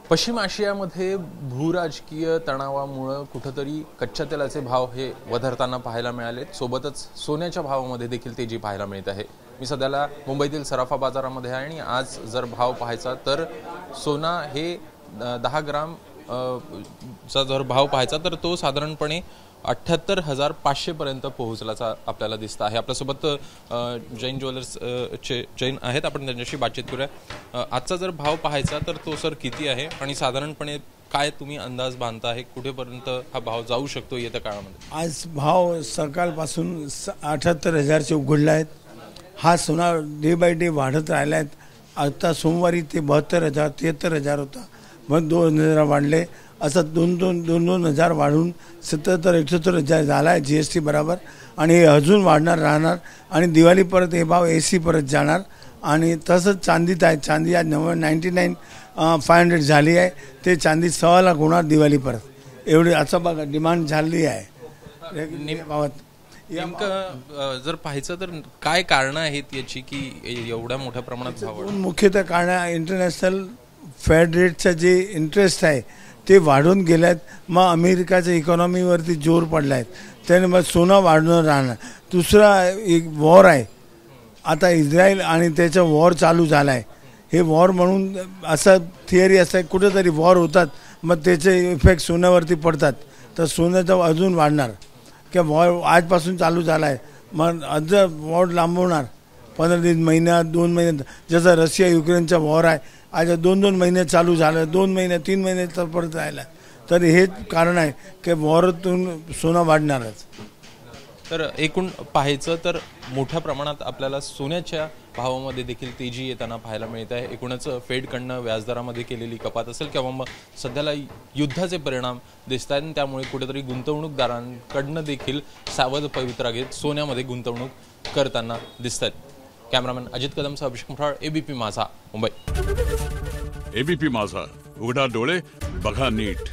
पश्चिम आशियामध्ये भूराजकीय तणावामुळे कुठेतरी कच्च्या तेलाचे भाव हे वधारताना पाहायला मिळालेत। सोबतच सोन्याच्या भावामध्ये देखील तेजी पाहायला मिळत आहे। मी सध्याला मुंबईतील सराफा बाजारामध्ये आहे आणि आज जर भाव पाहायचा तर सोना हे 10 ग्राम चा जर भाव पाहायचा तर तो साधारणपणे 78,500 पर्यंत पोहोचल्याचा आपल्याला दिसत आहे। आपल्यासोबत जैन ज्वेलर्स चे जैन आहेत, आपण त्यांच्याशी बातचीत करूया। आजचा जर भाव पाहायचा तर तो सर किती आहे आणि साधारणपणे काय तुम्ही अंदाज बांधता आहे कुठेपर्यंत हा भाव जाऊ शकतो येत्या काळामध्ये? आज भाव सकाळपासून 78,000 उघडला आहेत। हा सोना डे बाय डे वाढत राहिला आहे। आता सोमवारी ते 72,000 73,000 होता, मग 2,000 वाढले, असं दोन हजार वाढून 77-78,000 झाला आहे GST बरोबर। आणि अजून वाढणार राहणार आणि दिवाळी परत हे भाव AC परत जाणार। आणि तसंच चांदीत आहे, चांदी आज 99,500 झाली आहे, ते चांदी 1.25 लाख होणार दिवाळी परत, एवढी असं बघा डिमांड झाली आहे भावात। नेमकं जर पाहायचं तर काय कारण आहेत याची की एवढ्या मोठ्या प्रमाणात भाव? मुख्यतः कारण इंटरनॅशनल फेड रेटचा जे इंटरेस्ट आहे ते वाढून गेल्यात, मग अमेरिकाच्या इकॉनॉमीवरती जोर पडला आहे, त्याने मग सोनं वाढणं राहणार। दुसरा एक वॉर आहे आता इस्रायल आणि त्याचा वॉर चालू झाला आहे। हे वॉर म्हणून असं थिअरी असं आहे कुठेतरी वॉर होतात मग त्याचे इफेक्ट सोन्यावरती पडतात, तर सोन्याचं अजून वाढणार की वॉर आजपासून चालू झाला आहे, मग अजून वॉर लांबवणार 15 महिन्यात 2 महिन्यात। जसं रशिया युक्रेनचा वॉर आहे, आज 2-2 महिने चालू झालं, 2 महिने 3 महिने तर परत राहिला, तर हेच कारण आहे की वॉरतून सोनं वाढणारच। तर एकूण पाहायचं तर मोठ्या प्रमाणात आपल्याला सोन्याच्या भावामध्ये देखील तेजी येताना पाहायला मिळत आहे। एकूणच फेडकडनं व्याजदरामध्ये केलेली कपात असेल किंवा मग सध्याला युद्धाचे परिणाम दिसत आहेत, त्यामुळे कुठेतरी गुंतवणूकदारांकडनं देखील सावध पवित्रा घेत सोन्यामध्ये गुंतवणूक करताना दिसत आहेत। कॅमेरामॅन अजित कदमसह अभिषेक मुठाळ, ABP माझा, मुंबई। ABP माझा, उघडा डोळे बघा नीट।